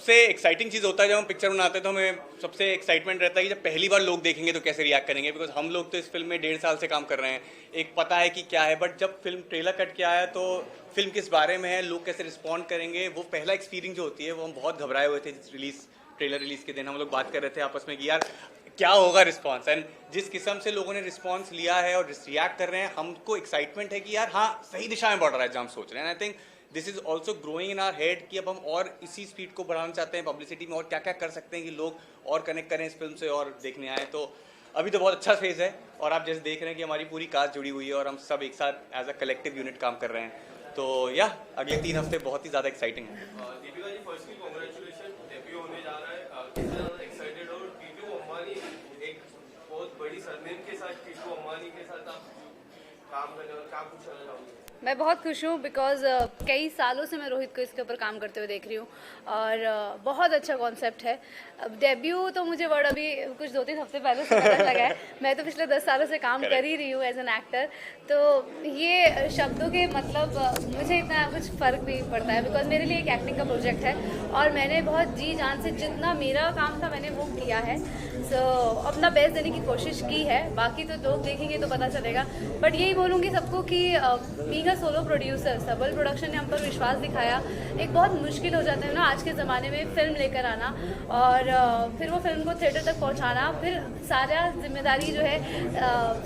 सबसे एक्साइटिंग चीज़ होता है जब हम पिक्चर बनाते हैं तो हमें सबसे एक्साइटमेंट रहता है कि जब पहली बार लोग देखेंगे तो कैसे रिएक्ट करेंगे, बिकॉज हम लोग तो इस फिल्म में 1.5 साल से काम कर रहे हैं, एक पता है कि क्या है, बट जब फिल्म ट्रेलर कट के आया तो फिल्म किस बारे में है, लोग कैसे रिस्पॉन्ड करेंगे, वो पहला एक्सपीरियंस जो होती है वो हम बहुत घबराए हुए थे। ट्रेलर रिलीज के दिन हम लोग बात कर रहे थे आपस में कि यार क्या होगा रिस्पॉन्स, एंड जिस किस्म से लोगों ने रिस्पॉन्स लिया है और रिएक्ट कर रहे हैं, हमको एक्साइटमेंट है कि यार हाँ सही दिशा में बढ़ रहा है जो हम सोच रहे हैं। I think this is also growing in our head कि अब हम और इसी स्पीड को बढ़ाना चाहते हैं पब्लिसिटी में, और क्या क्या कर सकते हैं कि लोग और कनेक्ट करें इस फिल्म से और देखने आए। तो अभी तो बहुत अच्छा फेज है, और आप जैसे देख रहे हैं कि हमारी पूरी कास्ट जुड़ी हुई है और हम सब एक साथ एज अ कलेक्टिव यूनिट काम कर रहे हैं। तो या अगले 3 हफ्ते बहुत ही ज़्यादा एक्साइटिंग है। Deepika ji, firstly congratulation, debut होने जा रहा है। कितना ज़्यादा एक्साइटेड हो? टीटू अम्बानी एक बहुत बड़ी सरनेम के साथ, टीटू अम्बानी के साथ आप काम करने और क्या कुछ करना चाहोगे? मैं बहुत खुश हूँ बिकॉज़ कई सालों से मैं रोहित को इसके ऊपर काम करते हुए देख रही हूँ, और बहुत अच्छा कॉन्सेप्ट है। अब डेब्यू तो मुझे वर्ड अभी कुछ 2-3 हफ्ते पहले से पता लगा है। मैं तो पिछले 10 सालों से काम कर ही रही हूँ एज एन एक्टर, तो ये शब्दों के मतलब मुझे इतना कुछ फ़र्क नहीं पड़ता है, बिकॉज मेरे लिए एक एक्टिंग का प्रोजेक्ट है और मैंने बहुत जी जान से जितना मेरा काम था मैंने वो किया है। सो अपना बेस्ट देने की कोशिश की है, बाकी तो लोग देखेंगे तो पता चलेगा। बट यही बोलूँगी सबको कि बीइंग अ सोलो प्रोड्यूसर, सबल प्रोडक्शन ने हम पर विश्वास दिखाया। एक बहुत मुश्किल हो जाता है ना आज के ज़माने में फिल्म लेकर आना, और फिर वो फिल्म को थिएटर तक पहुंचाना, फिर सारा जिम्मेदारी जो है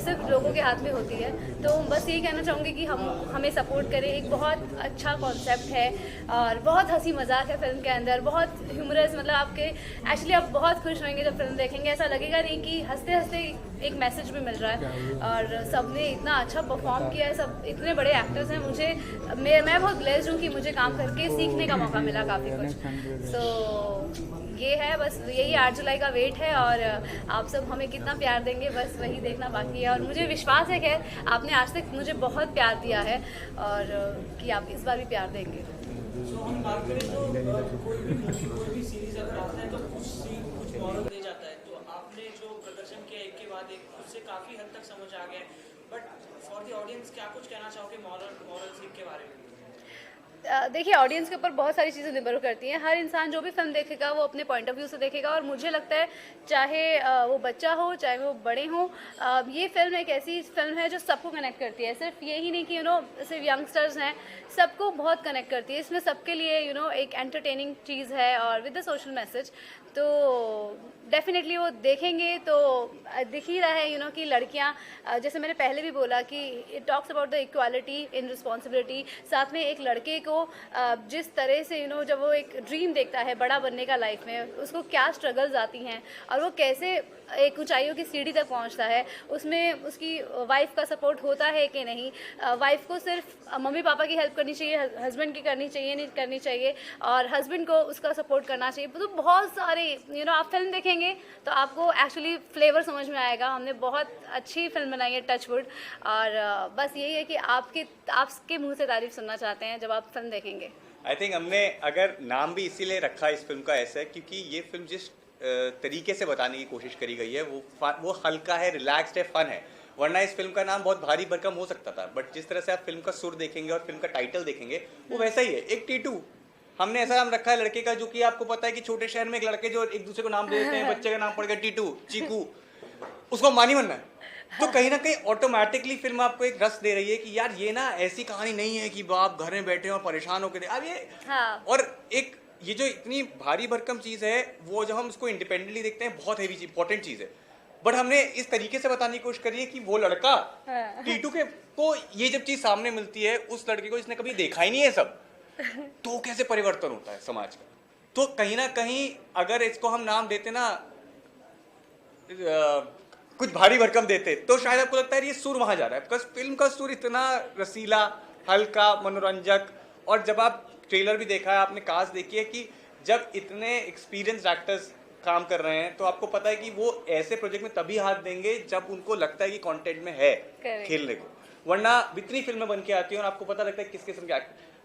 सिर्फ लोगों के हाथ में होती है। तो बस यही कहना चाहूँगी कि हमें सपोर्ट करें। एक बहुत अच्छा कॉन्सेप्ट है और बहुत हंसी मजाक है फिल्म के अंदर, बहुत ह्यूमरस, मतलब आपके एक्चुअली आप बहुत खुश होंगे जब फिल्म देखेंगे। ऐसा लगेगा नहीं कि हंसते हंसते एक मैसेज भी मिल रहा है, और सबने इतना अच्छा परफॉर्म किया है, सब इतने बड़े एक्टर्स हैं। मैं बहुत ब्लेस्ड हूँ कि मुझे काम करके सीखने का मौका मिला काफ़ी कुछ। सो ये है, बस यही 8 जुलाई का वेट है, और आप सब हमें कितना प्यार देंगे बस वही देखना बाकी है। और मुझे विश्वास है कि आपने आज तक मुझे बहुत प्यार दिया है और कि आप इस बार भी प्यार देंगे। हम बात करें तो कोई भी मूवी, कोई भी सीरीज अगर आता है तो कुछ सीन, कुछ मॉरल दे जाता है। तो आपने जो प्रदर्शन किया एक के बाद एक, उससे काफ़ी हद तक समझ आ गया है। बट फॉर द ऑडियंस क्या कुछ कहना चाहोगे मॉरल सीन के बारे में? देखिए, ऑडियंस के ऊपर बहुत सारी चीज़ें निर्भर करती हैं। हर इंसान जो भी फिल्म देखेगा वो अपने पॉइंट ऑफ व्यू से देखेगा, और मुझे लगता है चाहे वो बच्चा हो चाहे वो बड़े हों, ये फिल्म एक ऐसी फिल्म है जो सबको कनेक्ट करती है। सिर्फ यही नहीं कि सिर्फ यंगस्टर्स हैं, सबको बहुत कनेक्ट करती है। इसमें सबके लिए एक एंटरटेनिंग चीज़ है और विद द सोशल मैसेज। तो डेफिनेटली वो देखेंगे तो दिख ही रहा है कि लड़कियां, जैसे मैंने पहले भी बोला कि it talks about the equality in responsibility. साथ में एक लड़के को जिस तरह से जब वो एक ड्रीम देखता है बड़ा बनने का लाइफ में, उसको क्या स्ट्रगल्स आती हैं और वो कैसे एक ऊंचाइयों की सीढ़ी तक पहुंचता है, उसमें उसकी वाइफ का सपोर्ट होता है कि नहीं, वाइफ को सिर्फ मम्मी पापा की हेल्प करनी चाहिए, हस्बैंड की करनी चाहिए नहीं करनी चाहिए, और हस्बैंड को उसका सपोर्ट करना चाहिए। तो बहुत सारे आप फिल्म देखेंगे तो आपको एक्चुअली फ्लेवर समझ में आएगा। हमने बहुत अच्छी फिल्म बनाई है, टचवुड, और बस यही है कि आपके मुंह से तारीफ सुनना चाहते हैं जब आप फिल्म देखेंगे। आई थिंक हमने अगर नाम भी इसीलिए रखा इस फिल्म का ऐसा है क्योंकि ये फिल्म जिस तरीके से बताने की कोशिश करी गई है वो हल्का है, रिलैक्स्ड है, फन है। वरना इस फिल्म का नाम बहुत भारी भरकम हो सकता था, बट जिस तरह से आप फिल्म का सुर देखेंगे और फिल्म का टाइटल देखेंगे वो वैसा ही है, एक टीटू। हमने ऐसा नाम रखा है लड़के का जो कि आपको पता है कि छोटे शहर में एक लड़के जो एक दूसरे को नाम दे देते हैं, बच्चे का नाम पड़ गया टीटू, चीकू, उसको मानी बनना है। तो कहीं ना कहीं ऑटोमेटिकली फिल्म आपको एक रस दे रही है कि यार ये ना ऐसी कहानी नहीं है कि आप घर में बैठे हो परेशान होकर अब ये हाँ। और एक ये जो इतनी भारी भरकम चीज़ है वो जब हम इसको इंडिपेंडेंटली देखते हैं बहुत हैवी इंपॉर्टेंट चीज़ है, बट हमने इस तरीके से बताने की कोशिश करी है कि वो लड़का टीटू के को ये जब चीज़ सामने मिलती है उस लड़के को जिसने कभी देखा ही नहीं है सब, तो कैसे परिवर्तन होता है समाज का। तो कहीं ना कहीं अगर इसको हम नाम देते ना कुछ भारी भरकम देते तो शायद आपको लगता है ये सुर वहां जा रहा है, बिकॉज फिल्म का सुर इतना रसीला, हल्का, मनोरंजक। और जब आप ट्रेलर भी देखा है, आपने कास्ट देखी है कि जब इतने एक्सपीरियंस्ड एक्टर्स काम कर रहे हैं तो आपको पता है कि वो ऐसे प्रोजेक्ट में तभी हाथ देंगे जब उनको लगता है कि कंटेंट में है खेलने को, वरना इतनी फिल्में बन के आती हैं और आपको पता लगता है किस किस्म के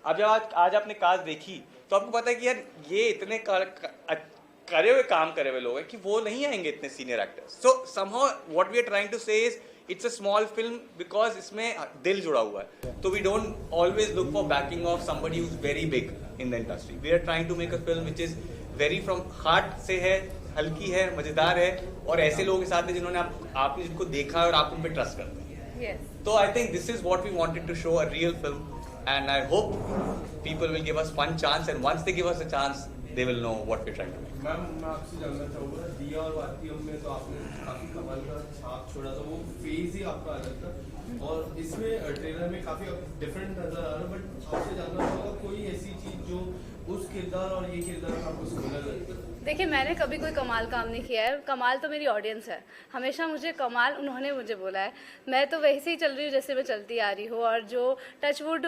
अब जब आज आपने कास्ट देखी तो आपको पता है कि यार ये इतने काम करे हुए लोग हैं कि वो नहीं आएंगे इतने senior actors. So somehow what we are trying to say is it's a small film because इसमें दिल जुड़ा हुआ है। तो we don't always look for backing of somebody who is very big in the industry. We are trying to make a film which is very from heart से है, हल्की है, मजेदार है, और ऐसे लोगों के साथ है जिन्होंने आपने जिनको देखा और आप उन पे ट्रस्ट करते हैं। Yes. तो I think this is what we wanted to show, a real film, and I hope people will give us one chance, and once they give us a chance they will know what we trying to make. Ma'am, मैं आपसे जानना चाहूँगा, दिया और बातियम में तो आपने काफ़ी कमाल का छाप छोड़ा था, वो फेज ही आपका अलग था, और इसमें ट्रेलर में काफ़ी डिफरेंट नजर आ रहा है, बट आपसे जानना चाहूँगा कोई ऐसी चीज़ जो उस किरदार और ये किरदार आपको सिमिलर लगता है? देखिए, मैंने कभी कोई कमाल काम नहीं किया है, कमाल तो मेरी ऑडियंस है। हमेशा मुझे कमाल उन्होंने मुझे बोला है, मैं तो वैसे ही चल रही हूँ जैसे मैं चलती आ रही हूँ। और जो टचवुड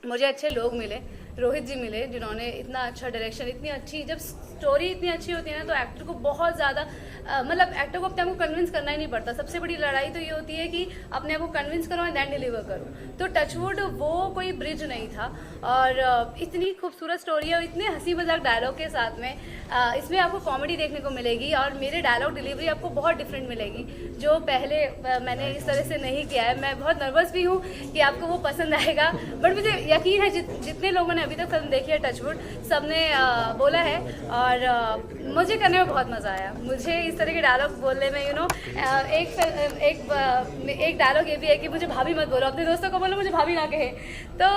मुझे अच्छे लोग मिले, रोहित जी मिले, जिन्होंने इतना अच्छा डायरेक्शन, इतनी अच्छी, जब स्टोरी इतनी अच्छी होती है ना तो एक्टर को बहुत ज़्यादा मतलब एक्टर को अपने आप को कन्विंस करना ही नहीं पड़ता। सबसे बड़ी लड़ाई तो ये होती है कि अपने आप को कन्विंस करो एंड देन डिलीवर करो। तो टचवुड वो कोई ब्रिज नहीं था, और इतनी खूबसूरत स्टोरी है और इतने हंसी मजाक डायलॉग के साथ में इसमें आपको कॉमेडी देखने को मिलेगी, और मेरे डायलॉग डिलीवरी आपको बहुत डिफरेंट मिलेगी, जो पहले मैंने इस तरह से नहीं किया है। मैं बहुत नर्वस भी हूँ कि आपको वो पसंद आएगा, बट मुझे यकीन है जितने लोगों ने अभी तक फिल्म देखी है टचवुड, सबने बोला है, और मुझे करने में बहुत मज़ा आया। मुझे इस तरह के डायलॉग बोलने में एक डायलॉग ये भी है कि मुझे भाभी मत बोलो, अपने दोस्तों को बोलो मुझे भाभी ना कहे। तो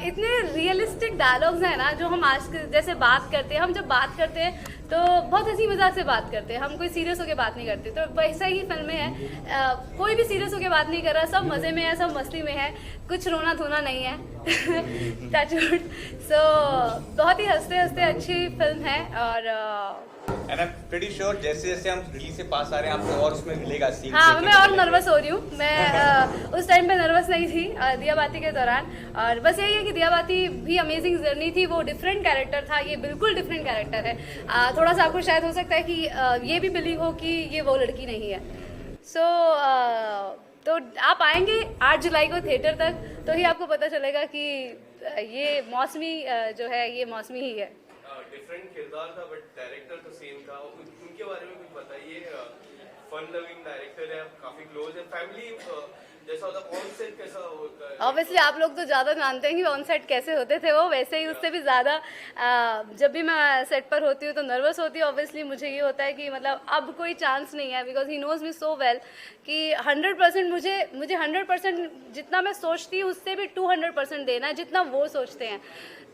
इतने रियलिस्टिक डायलॉग्स हैं ना, जो हम आज जैसे बात करते हैं, हम जब बात करते हैं तो बहुत हंसी मजाक से बात करते हैं, हम कोई सीरियस होकर बात नहीं करते। तो वैसा ही फिल्में हैं, कोई भी सीरियस होकर बात नहीं कर रहा, सब मज़े में है, सब मस्ती में है, कुछ रोना धोना नहीं है। टचवुड। सो बहुत ही हंसते हंसते अच्छी फिल्म है, और and I am pretty sure जैसे जैसे हम रील से पास आ रहे हैं आपको और उसमें मिलेगा सीन। हाँ, मैं और नर्वस हो रही हूँ। मैं उस टाइम पे नर्वस नहीं थी दिया बाती के दौरान, और बस यही है कि दिया बाती भी अमेजिंग जर्नी थी, वो डिफरेंट कैरेक्टर था, ये बिल्कुल डिफरेंट कैरेक्टर है। थोड़ा सा आपको शायद हो सकता है कि ये भी बिलीव हो कि ये वो लड़की नहीं है। सो तो आप आएंगे 8 जुलाई को थिएटर तक, तो ही आपको पता चलेगा कि ये मौसमी जो है ये मौसमी ही है। डिफरेंट किरदार था बट डायरेक्टर तो सेम था, उनके बारे में कुछ बताइए। फन लविंग डायरेक्टर है, काफी क्लोज है, फैमिली जैसा होता है। ऑन सेट कैसा होता है? ऑब्वियसली आप लोग तो ज़्यादा जानते हैं कि ऑन सेट कैसे होते थे वो, वैसे ही उससे भी ज़्यादा जब भी मैं सेट पर होती हूँ तो नर्वस होती हूँ। ऑब्वियसली मुझे ये होता है कि मतलब अब कोई चांस नहीं है, because he knows me so well कि 100% मुझे 100% जितना मैं सोचती हूँ उससे भी 200% देना है, जितना वो सोचते हैं।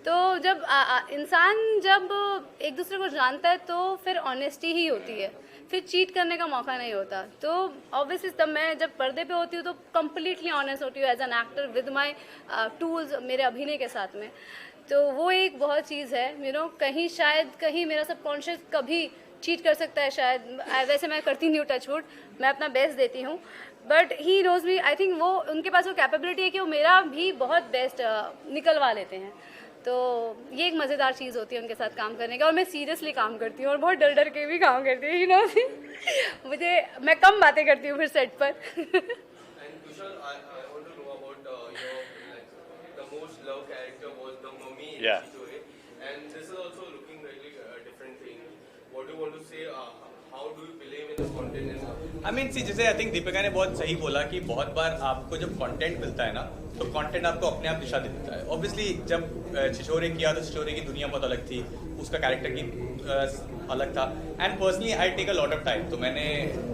तो जब इंसान जब एक दूसरे को जानता है तो फिर ऑनेस्टी ही होती है, फिर चीट करने का मौका नहीं होता। तो ऑब्वियसली तब मैं जब पर्दे पे होती हूँ तो कम्प्लीटली ऑनेस्ट होती हूँ as an actor with my tools, मेरे अभिनय के साथ में। तो वो एक बहुत चीज़ है, कहीं शायद कहीं मेरा सबकॉन्शियस कभी चीट कर सकता है शायद। वैसे मैं करती नहीं हूँ टचवुड, मैं अपना बेस्ट देती हूँ, but he knows me. I think वो उनके पास वो कैपेबिलिटी है कि वो मेरा भी बहुत बेस्ट निकलवा लेते हैं। तो ये एक मज़ेदार चीज़ होती है उनके साथ काम करने का, और मैं सीरियसली काम करती हूँ और बहुत डर डर के भी काम करती हूँ। मैं कम बातें करती हूँ फिर सेट पर। And Tushar, I want to know about the most loved character was the mummy in Yeah. Chichore, and this is also looking really different thing. What do you want to say? How do you believe in the content? I mean see, जैसे I think Deepika ने बहुत सही बोला कि बहुत बार आपको जब content मिलता है ना तो कंटेंट आपको अपने आप दिशा दे देता है। ऑब्वियसली जब छिछोरे किया तो छिछोरे की दुनिया बहुत अलग थी, उसका कैरेक्टर की अलग था, and personally I take a lot of time. तो मैंने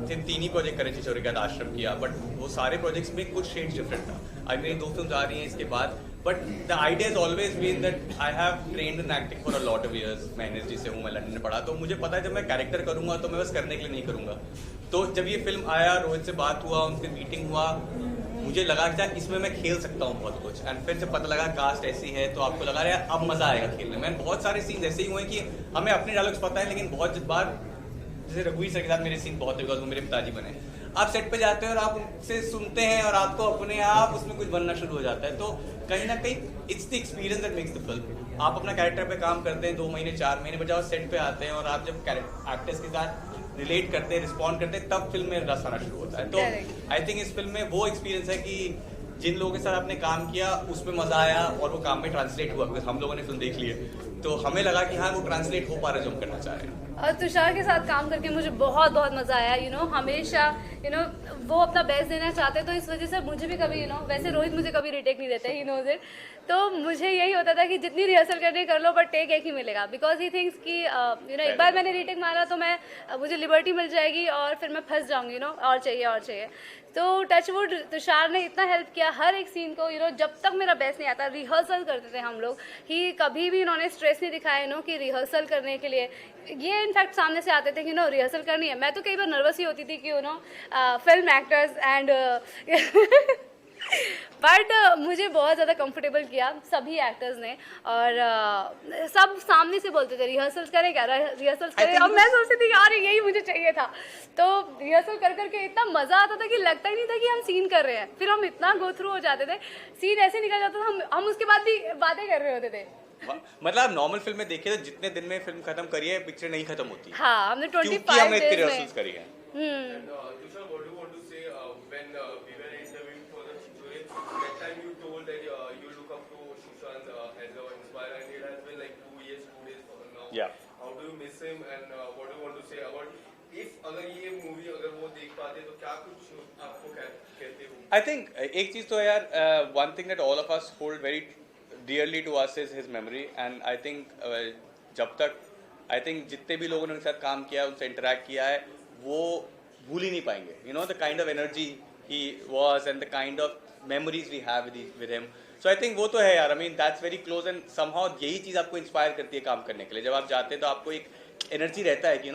सिर्फ 3 ही प्रोजेक्ट करे छिछोरे के बाद आश्रम किया, बट वो सारे प्रोजेक्ट्स में कुछ शेड्स डिफरेंट था। आज मेरी 2 फिल्म आ रही हैं इसके बाद, but the idea is always been that I have trained in acting for a lot of years. मैं एनएसडी से हूँ, मैं लंदन में पढ़ा, तो मुझे पता है जब मैं कैरेक्टर करूँगा तो मैं बस करने के लिए नहीं करूँगा। तो जब ये फिल्म आया, रोहित से बात हुआ, उनसे मीटिंग हुआ, मुझे लगा कि इसमें मैं खेल सकता हूँ बहुत कुछ। एंड फिर जब पता लगा कास्ट ऐसी है तो आपको लगा यार अब मजा आएगा खेलने में। बहुत सारे सीन ऐसे ही हुए कि हमें अपने डायलॉग्स पता है, लेकिन बहुत बार जैसे रघुवीर सर के साथ मेरे सीन बहुत है, बिकॉज वो मेरे पिताजी बने। आप सेट पे जाते हैं और आप उनसे सुनते हैं और आपको अपने आप उसमें कुछ बनना शुरू हो जाता है। तो कहीं ना कहीं it's the experience that makes the film. आप अपना कैरेक्टर पे काम करते हैं 2 महीने 4 महीने, बजाओ सेट पे आते हैं और आप जब एक्टर्स के साथ रिलेट करते हैं, रिस्पॉन्ड करते हैं, तब फिल्म में रस आना शुरू होता है। तो आई थिंक इस फिल्म में वो एक्सपीरियंस है कि जिन लोगों के साथ आपने काम किया उसमें मजा आया और वो काम में ट्रांसलेट हुआ, बिकॉज हम लोगों ने फिल्म देख ली है तो हमें लगा कि हाँ वो ट्रांसलेट हो पा रहा है जो हम करना चाह रहे हैं। और तुषार के साथ काम करके मुझे बहुत मज़ा आया। हमेशा वो अपना बेस्ट देना चाहते, तो इस वजह से मुझे भी कभी वैसे रोहित मुझे कभी रिटेक नहीं देते, ही नोज इट। तो मुझे यही होता था कि जितनी रिहर्सल करनी कर लो बट टेक एक ही मिलेगा, बिकॉज ही थिंक्स कि एक बार मैंने रीटेक मारा तो मैं मुझे लिबर्टी मिल जाएगी और फिर मैं फंस जाऊंगी और चाहिए और चाहिए। तो टचवुड तुषार ने इतना हेल्प किया हर एक सीन को, जब तक मेरा बेस्ट नहीं आता रिहर्सल करते थे हम लोग कि कभी भी इन्होंने स्ट्रेस नहीं दिखाया कि रिहर्सल करने के लिए ये इनफैक्ट सामने से आते थे कि रिहर्सल करनी है। मैं तो कई बार नर्वस ही होती थी कि फिल्म एक्टर्स एंड बट मुझे बहुत ज़्यादा कंफर्टेबल किया सभी एक्टर्स ने, और सब सामने से बोलते थे रिहर्सल्स करें क्या, रिहर्सल्स करें। अब मैं सोचती थी यार यही मुझे चाहिए था। तो रिहर्सल कर करके इतना मज़ा आता था कि लगता ही नहीं था कि हम सीन कर रहे हैं, फिर हम इतना गो थ्रू हो जाते थे, सीन ऐसे निकल जाता था हम उसके बाद भी बातें कर रहे होते थे। मतलब नॉर्मल फिल्म में देखिए तो जितने दिन में फिल्म खत्म करी है पिक्चर नहीं खत्म होती। हाँ, हमने 25 क्योंकि हमने इतनी डेज रिहर्सल्स में। करी है। Tushar, what do you want to say when we were interviewing for the Chichore? That time you told that you look up to Sushant as an inspirer, and it has been like 2 years, 2 days for now. Yeah. How do you miss him, and what do you want to say about if अगर ये movie अगर वो देख पाते तो क्या कुछ आपको कहते हो? I think एक चीज तो यार one thing that all of us hold very dearly to us is his memory, and I think जब तक I think जितने भी लोगों ने उनके साथ काम किया उनसे इंटरेक्ट किया है वो भूल ही नहीं पाएंगे। The kind of energy he was and the kind of memories we have with him. So I think वो तो है यार, I mean that's very close and somehow यही चीज़ आपको इंस्पायर करती है काम करने के लिए। जब आप जाते हैं तो आपको एक एनर्जी रहता है कि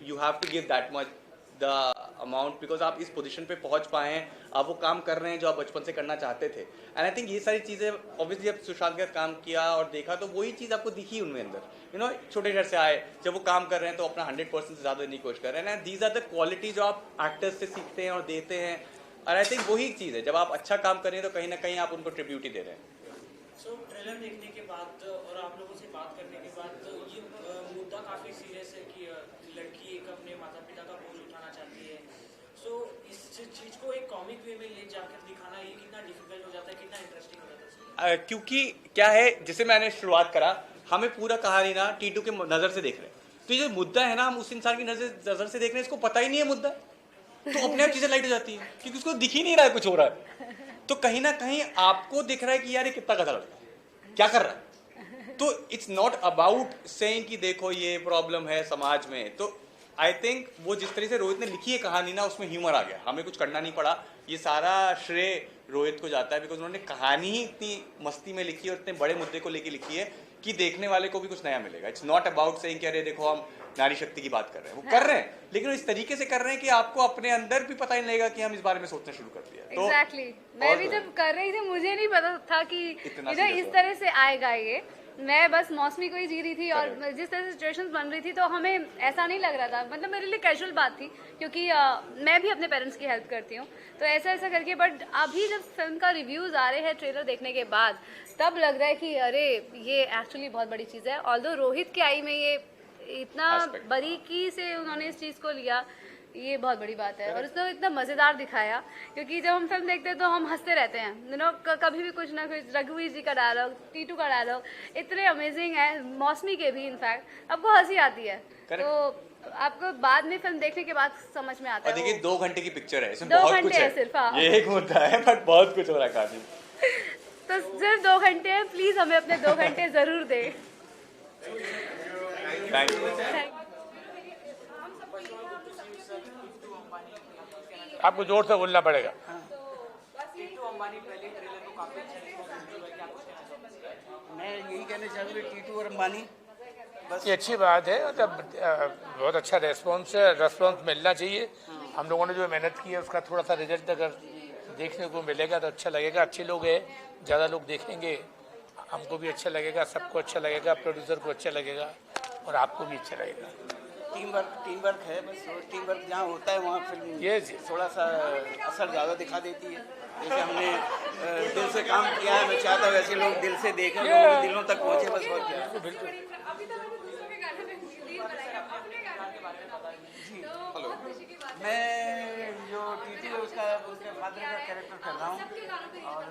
you have to give that much the amount, because आप इस पोजीशन पे पहुंच पाए हैं, आप वो काम कर रहे हैं जो आप बचपन से करना चाहते थे। एंड आई थिंक ये सारी चीज़ें ऑब्वियसली जब सुशांत के साथ काम किया और देखा तो वही चीज़ आपको दिखी उनमें अंदर। छोटे घर से आए, जब वो काम कर रहे हैं तो अपना 100% से ज़्यादा देने की कोशिश कर रहे हैं। And these are the quality जो आप एक्टर्स से सीखते हैं और देते हैं, और आई थिंक वही चीज़ है जब आप अच्छा काम कर रहे हैं तो कहीं ना कहीं आप उनको ट्रिब्यूट ही दे रहे हैं। सो ट्रेलर देखने के बाद और आप लोगों से बात करने के बाद ये मुद्दा काफ़ी सीरियस है कि लड़की एक अपने माता पिता का बोझ उठाना चाहती है। सो इस चीज़ को एक कॉमिक वे में ले जाकर दिखाना ये कितना डिफिकल्ट हो जाता है, कितना इंटरेस्टिंग हो जाता है? क्योंकि क्या है, जैसे मैंने शुरुआत करा, हमें पूरा कहानी ना टीटू के नज़र से देख रहे हैं, तो ये जो मुद्दा है ना हम उस इंसान की नज़र से देख रहे हैं, इसको पता ही नहीं है मुद्दा, तो अपने आप चीज़ें लाइट हो जाती है क्योंकि उसको दिख ही नहीं रहा है कुछ हो रहा है। तो कहीं ना कहीं आपको दिख रहा है कि यार ये कितना गधा लड़का है, क्या कर रहा है। तो इट्स नॉट अबाउट सेइंग कि देखो ये प्रॉब्लम है समाज में। तो आई थिंक वो जिस तरह से रोहित ने लिखी है कहानी ना, उसमें ह्यूमर आ गया, हमें कुछ करना नहीं पड़ा। ये सारा श्रेय रोहित को जाता है बिकॉज उन्होंने कहानी ही इतनी मस्ती में लिखी और इतने बड़े मुद्दे को लेके लिखी है कि देखने वाले को भी कुछ नया मिलेगा। इट्स नॉट अबाउट सेइंग कि अरे देखो हम नारी शक्ति की बात कर रहे हैं, वो कर रहे हैं लेकिन इस तरीके से कर रहे हैं कि आपको अपने अंदर भी पता ही नहीं लगेगा कि हम इस बारे में सोचना शुरू कर दिया। तो Exactly. मैं भी जब कर रही थी मुझे नहीं पता था कि इस तरह से आएगा ये। मैं बस मौसमी को ही जी रही थी और जिस तरह से सिचुएशंस बन रही थी तो हमें ऐसा नहीं लग रहा था, मतलब मेरे लिए कैजुअल बात थी क्योंकि मैं भी अपने पेरेंट्स की हेल्प करती हूँ, तो ऐसा करके। बट अभी जब फिल्म का रिव्यूज़ आ रहे हैं ट्रेलर देखने के बाद, तब लग रहा है कि अरे ये एक्चुअली बहुत बड़ी चीज़ है। ऑल्दो रोहित की आई में ये इतना बारीकी से उन्होंने इस चीज़ को लिया, ये बहुत बड़ी बात है। और उसको इतना मज़ेदार दिखाया क्योंकि जब हम फिल्म देखते हैं तो हम हंसते रहते हैं, कभी भी कुछ ना कुछ, रघुवीर जी का डायलॉग, टीटू का डायलॉग इतने अमेजिंग है, मौसमी के भी इनफैक्ट आपको हंसी आती है। तो आपको बाद में फिल्म देखने के बाद समझ में आता है। और देखिए 2 घंटे की पिक्चर है, इसमें 2 बहुत घंटे कुछ है है सिर्फ, हाँ। ये एक मुद्दा है बट बहुत कुछ हो रहा है कहानी। तो सिर्फ 2 घंटे हैं, प्लीज़ हमें अपने 2 घंटे ज़रूर दें। Thank you. आपको जोर से बोलना पड़ेगा। मैं यही कहना चाहूँगी टीटू और अंबानी बस। ये अच्छी बात है, मतलब बहुत अच्छा रेस्पॉन्स मिलना चाहिए। हम लोगों ने जो मेहनत की है उसका थोड़ा सा रिजल्ट अगर देखने को मिलेगा तो अच्छा लगेगा। अच्छे लोग हैं, ज़्यादा लोग देखेंगे, हमको भी अच्छा लगेगा, सबको अच्छा लगेगा, प्रोड्यूसर को अच्छा लगेगा और आपको भी अच्छा लगेगा। टीम वर्क है बस, टीम वर्क जहाँ होता है वहाँ फिल्म ये थोड़ा सा असर ज़्यादा दिखा देती है। जैसे हमने दिल से काम किया है, मैं चाहता हूँ ऐसे लोग दिल से देखें, लोगों के दिलों तक पहुँचे, बस और क्या। बिल्कुल। मैं जो टीटू है उसका उसके फादर का कैरेक्टर कर रहा हूँ और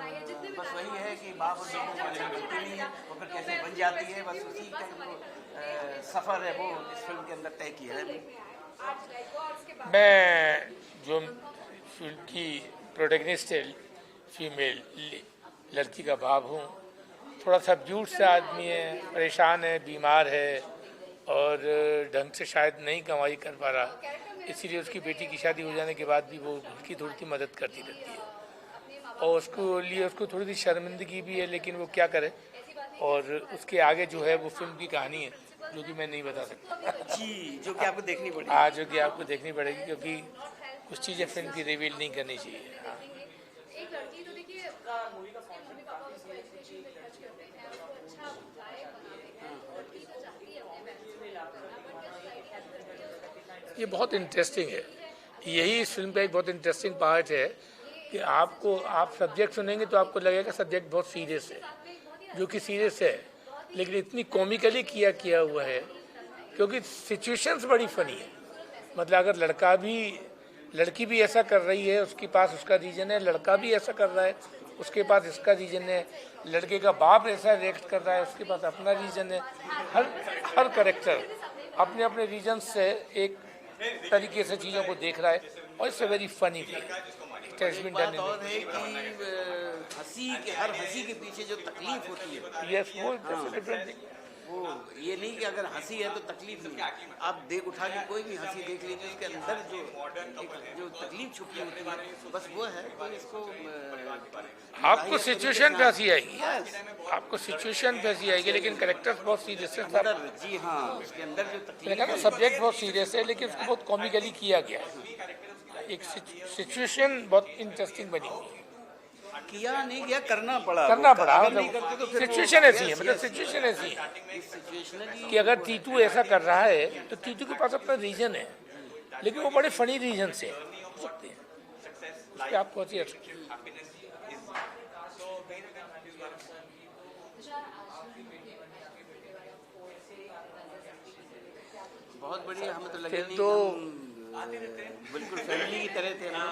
बस वही है कि बाप और बेटे को मिलती नहीं है वो फिर कैसे बन जाती है, बस उसी का जो सफ़र है वो इस फिल्म के अंदर तय किया है। मैं जो फिल्म की प्रोटैगनिस्ट है, फीमेल लड़की का बाप हूँ थोड़ा सब्ज्यूड से आदमी है, परेशान है, बीमार है और ढंग से शायद नहीं कमाई कर पा रहा, इसीलिए उसकी बेटी की शादी हो जाने के बाद भी वो उसकी थोड़ी सी मदद करती रहती है और उसको थोड़ी सी शर्मिंदगी भी है, लेकिन वो क्या करे। और उसके आगे जो है वो फिल्म की कहानी है जो कि मैं नहीं बता सकता जी, जो कि आपको देखनी पड़ेगी। हाँ, जो कि आपको देखनी पड़ेगी क्योंकि कुछ चीज़ें फिल्म की रिवील नहीं करनी चाहिए। हाँ। ये बहुत इंटरेस्टिंग है, यही इस फिल्म का एक बहुत इंटरेस्टिंग पार्ट है कि आप सब्जेक्ट सुनेंगे तो आपको लगेगा सब्जेक्ट बहुत सीरियस है, जो कि सीरियस है लेकिन इतनी कॉमिकली किया हुआ है क्योंकि सिचुएशंस बड़ी फनी है। मतलब अगर लड़की भी ऐसा कर रही है, उसके पास उसका रीजन है, लड़का भी ऐसा कर रहा है, उसके पास इसका रीजन है, लड़के का बाप ऐसा रिएक्ट कर रहा है, उसके पास अपना रीजन है। हर कैरेक्टर अपने अपने रीजन से एक तरीके से चीज़ों को देख रहा है और it's a very funny thing. बात और है कि हर हंसी के पीछे जो तकलीफ होती है, यस, वो ये नहीं कि अगर हंसी है तो तकलीफ नहीं है। आप उठा के कोई भी हंसी देख लीजिए, उसके अंदर जो तकलीफ छुपी होती है बस वो है। तो इसको आपको सिचुएशन पे हंसी आएगी, आपको सिचुएशन पे हंसी आएगी, लेकिन कैरेक्टर्स बहुत सीरियस है। जी हाँ, उसके अंदर जो तकलीफ ना सब्जेक्ट बहुत सीरियस है लेकिन उसको बहुत कॉमिकली किया गया है। एक सिचुएशन बहुत इंटरेस्टिंग बनी हुई है, किया नहीं किया, करना पड़ा। मतलब सिचुएशन ऐसी है, मतलब सिचुएशन ऐसी है कि अगर टीटू ऐसा कर रहा है तो टीटू के पास अपना रीजन है, लेकिन वो बड़े फनी रीजन से हो सकते हैं, उस पर आपको अच्छी बहुत बढ़िया। हमें तो लगे नहीं तो बिल्कुल फैमिली की तरह थे हम,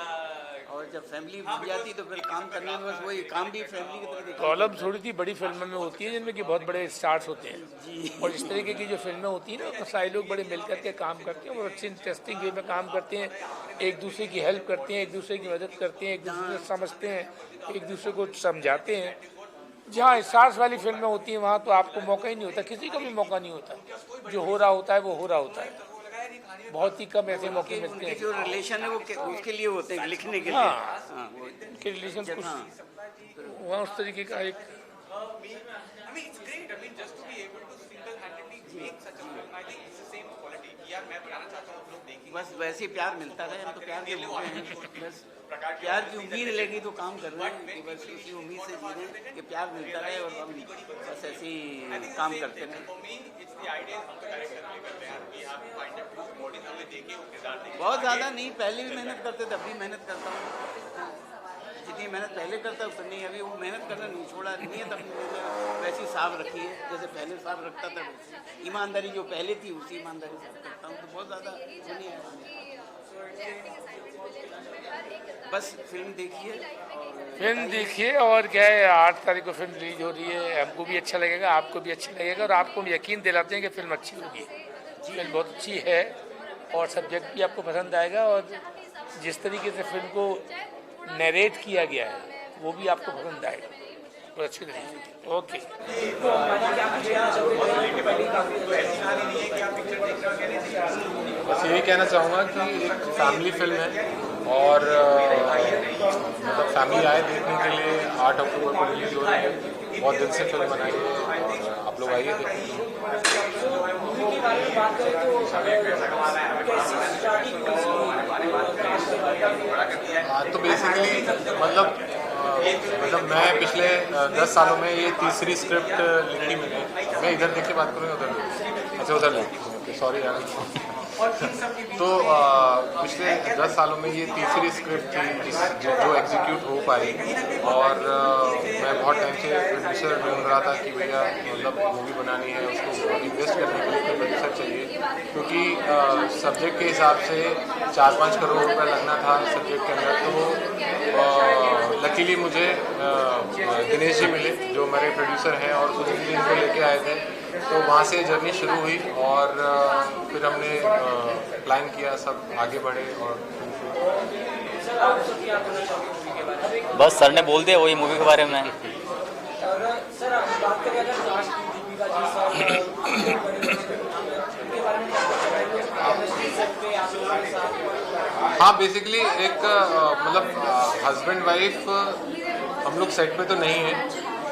और जब फैमिली बन जाती तो फिर काम करने में बस वही काम भी फैमिली की तरह। प्रॉब्लम थोड़ी सी बड़ी फिल्मों में होती है जिनमें कि बहुत बड़े स्टार्स होते हैं जी। और इस तरीके की जो फिल्में होती हैं ना, तो सारे लोग बड़े मिल करके काम करते हैं और अच्छे इंटरेस्टिंग वे में काम करते हैं, एक दूसरे की हेल्प करते हैं, एक दूसरे की मदद करते हैं, एक दूसरे से समझते हैं, एक दूसरे को समझाते हैं। जहाँ स्टार्स वाली फिल्में होती हैं वहाँ तो आपको मौका ही नहीं होता, किसी को भी मौका नहीं होता, जो हो रहा होता है वो हो रहा होता है, बहुत ही कम ऐसे मौके मिलते हैं। जो रिलेशन है वो उसके लिए होते हैं, लिखने के लिए। हाँ, उनके रिलेशन कुछ वहाँ उस तरीके का एक बस वैसे प्यार मिलता रहे। हम तो प्यार के भूखे हैं, बस प्यार की उम्मीद लेगी तो काम कर रहे हैं कि बस उसी उम्मीद से जी रहे हैं कि प्यार मिलता रहे और हम बस ऐसे ही काम करते रहें। बहुत ज़्यादा नहीं, पहले भी मेहनत करते थे, अभी मेहनत करता हूँ, जितनी मेहनत पहले करता उतनी अभी वो मेहनत करना नहीं छोड़ा, नीयत अपनी मैंने वैसी साफ रखी है जैसे पहले साफ रखता था, ईमानदारी जो पहले थी उसी ईमानदारी से करता हूँ। तो बहुत ज़्यादा नहीं है, बस फिल्म देखिए और क्या है, 8 तारीख को फिल्म रिलीज हो रही है, हमको भी अच्छा लगेगा, आपको भी अच्छा लगेगा और आपको भी यकीन दिलाते हैं कि फिल्म अच्छी होगी। फिल्म बहुत अच्छी है और सब्जेक्ट भी आपको पसंद आएगा और जिस तरीके से फिल्म को नरेट किया गया है वो भी आपको पसंद आएगा, बहुत अच्छी लगेगी। ओके, बस यही कहना चाहूँगा कि एक फैमिली फिल्म है और मतलब फैमिली आए देखने के लिए। 8 अक्टूबर को रिलीज हो रही है, बहुत दिल से फिल्म बनाई है और आप लोग आइए देखिए। तो बेसिकली मतलब मैं पिछले 10 सालों में ये तीसरी स्क्रिप्ट लिखी मैंने। मैं इधर देख के बात करूँगा, उधर अच्छा उधर ले, सॉरी यार। तो पिछले 10 सालों में ये तीसरी स्क्रिप्ट थी जो एग्जीक्यूट हो पाई और मैं बहुत टाइम से प्रोड्यूसर ढूंढ रहा था कि भैया मतलब मूवी बनानी है, उसको इन्वेस्ट करने के लिए प्रोड्यूसर चाहिए, क्योंकि सब्जेक्ट के हिसाब से 4-5 करोड़ रुपये लगना था सब्जेक्ट के अंदर। तो लकीली मुझे दिनेश जी मिले जो मेरे प्रोड्यूसर हैं और उस दिन इनको लेके आए थे, तो वहाँ से जर्नी शुरू हुई और फिर हमने प्लान किया, सब आगे बढ़े और बस सर ने बोल दिया वही मूवी के बारे में। और सर आप बात करें अगर कास्ट की, दीपिका जी सर बड़े बड़े उनके बारे में क्या बताएंगे? केमिस्ट्री सेट पे आप लोगों के साथ? हाँ, बेसिकली एक मतलब हस्बैंड वाइफ हम लोग सेट पे तो नहीं है,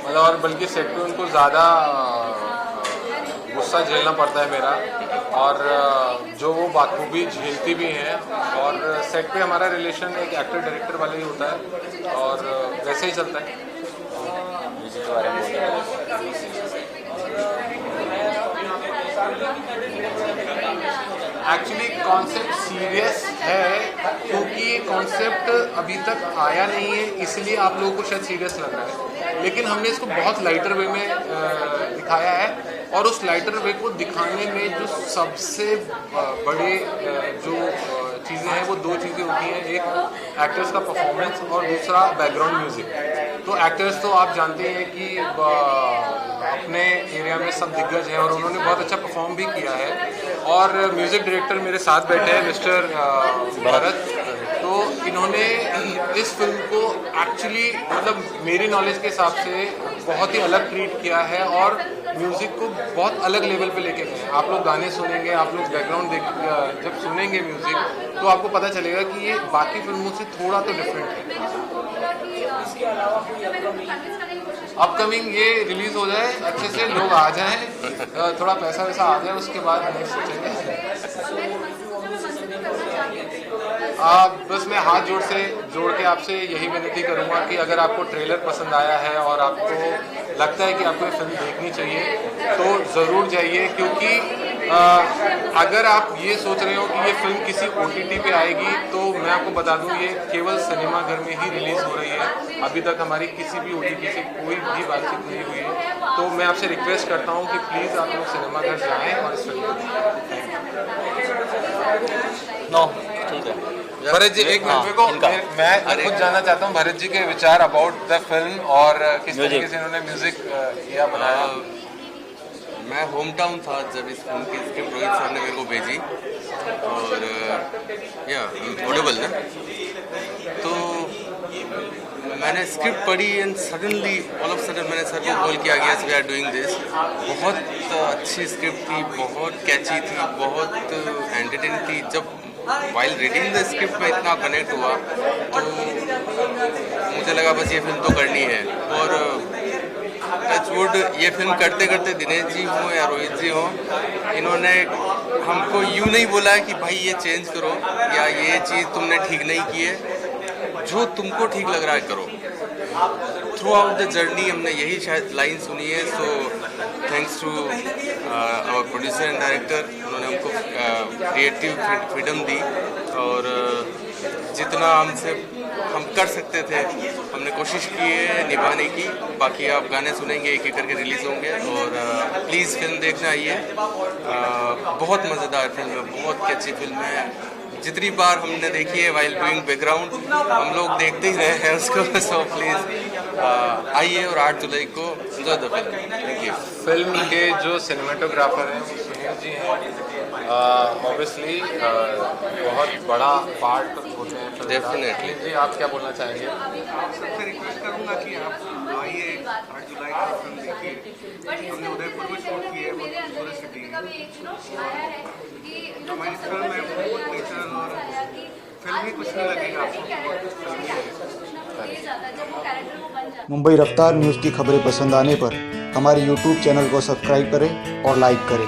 मतलब और बल्कि सेट पे उनको ज़्यादा गुस्सा झेलना पड़ता है मेरा, और जो वो बाखूबी झेलती भी हैं। और सेट पे हमारा रिलेशन एक एक्टर डायरेक्टर वाला ही होता है और वैसे ही चलता है। म्यूजिक के बारे में एक्चुअली कॉन्सेप्ट सीरियस है, क्योंकि ये कॉन्सेप्ट अभी तक आया नहीं है, इसलिए आप लोगों को शायद सीरियस लग रहा है, लेकिन हमने इसको बहुत लाइटर वे में दिखाया है। और उस लाइटर वे को दिखाने में जो सबसे बड़े जो चीज़ें हैं वो दो चीज़ें होती हैं, एक एक्टर्स का परफॉर्मेंस और दूसरा बैकग्राउंड म्यूज़िक। तो एक्टर्स तो आप जानते हैं कि अपने एरिया में सब दिग्गज हैं और उन्होंने बहुत अच्छा परफॉर्म भी किया है। और म्यूज़िक डायरेक्टर मेरे साथ बैठे हैं मिस्टर भरत, तो इन्होंने इस फिल्म को एक्चुअली मतलब मेरी नॉलेज के हिसाब से बहुत ही अलग ट्रीट किया है और म्यूज़िक को बहुत अलग लेवल पे लेके गए। आप लोग गाने सुनेंगे, आप लोग बैकग्राउंड जब सुनेंगे म्यूज़िक तो आपको पता चलेगा कि ये बाकी फिल्मों से थोड़ा तो डिफरेंट है। अपकमिंग ये रिलीज हो जाए, अच्छे से लोग आ जाएं, थोड़ा पैसा वैसा आ जाए, उसके बाद नहीं सोचेंगे। बस मैं हाथ जोड़ के आपसे यही विनती करूंगा कि अगर आपको ट्रेलर पसंद आया है और आपको लगता है कि आपको ये फिल्म देखनी चाहिए तो ज़रूर जाइए, क्योंकि अगर आप ये सोच रहे हो कि ये फिल्म किसी OTT पे आएगी तो मैं आपको बता दूं ये केवल सिनेमा घर में ही रिलीज़ हो रही है। अभी तक हमारी किसी भी OTT से कोई भी बातचीत नहीं हुई है, तो मैं आपसे रिक्वेस्ट करता हूँ कि प्लीज़ आप लोग सिनेमा घर जाएँ और इस फिल्म को ठीक है। भरत जी एक मिनट को मैं खुद जानना चाहता हूँ भरत जी के विचार अबाउट द फिल्म और किस तरीके से इन्होंने म्यूजिक किया बनाया। मैं होम टाउन था जब इस फिल्म की स्क्रिप्ट रोहित सर ने मेरे को भेजी, और या ऑडिबल ना, तो मैंने स्क्रिप्ट पढ़ी and suddenly all of sudden मैंने सर को कॉल किया गया वी आर डूइंग दिस। बहुत अच्छी स्क्रिप्ट थी, बहुत कैची थी, बहुत एंटरटेनिंग थी। जब वाइल रीडिंग द स्क्रिप्ट में इतना कनेक्ट हुआ तो मुझे लगा बस ये फिल्म तो करनी है। और टचवुड ये फिल्म करते करते दिनेश जी हों या रोहित जी हों, इन्होंने हमको यूँ नहीं बोला है कि भाई ये चेंज करो या ये चीज़ तुमने ठीक नहीं की है, जो तुमको ठीक लग रहा है करो। थ्रू आउट द जर्नी हमने यही शायद लाइन सुनी है। So thanks to our producer and director, उन्होंने हमको क्रिएटिव फ्रीडम दी और जितना हम कर सकते थे हमने कोशिश की है निभाने की। बाकी आप गाने सुनेंगे, एक एक करके रिलीज़ होंगे और प्लीज़ फिल्म देखना आइए। बहुत मज़ेदार फिल्म है, बहुत कैची फिल्म है। जितनी बार हमने देखी है वाइल डूइंग बैकग्राउंड हम लोग देखते ही रहे हैं उसको। सो प्लीज़ आइए और 8 जुलाई को enjoy the film. Thank you. Film के जो सिनेमेटोग्राफर हैं वो सुनील जी हैं, ऑब्वियसली बहुत बड़ा पार्ट होते हैं फिल्म का। डेफिनेटली जी आप क्या बोलना चाहेंगे? सबसे रिक्वेस्ट करूंगा कि आप आइए 8 जुलाई को फिल्म देखिए। हमने उदयपुर में शूट की है, बहुत खूबसूरत सिटी है। हमारी फिल्म है बहुत नेचुरल और फिल्म ही कुछ नहीं लगेगा आपको। मुंबई रफ्तार न्यूज़ की खबरें पसंद आने पर हमारे YouTube चैनल को सब्सक्राइब करें और लाइक करें।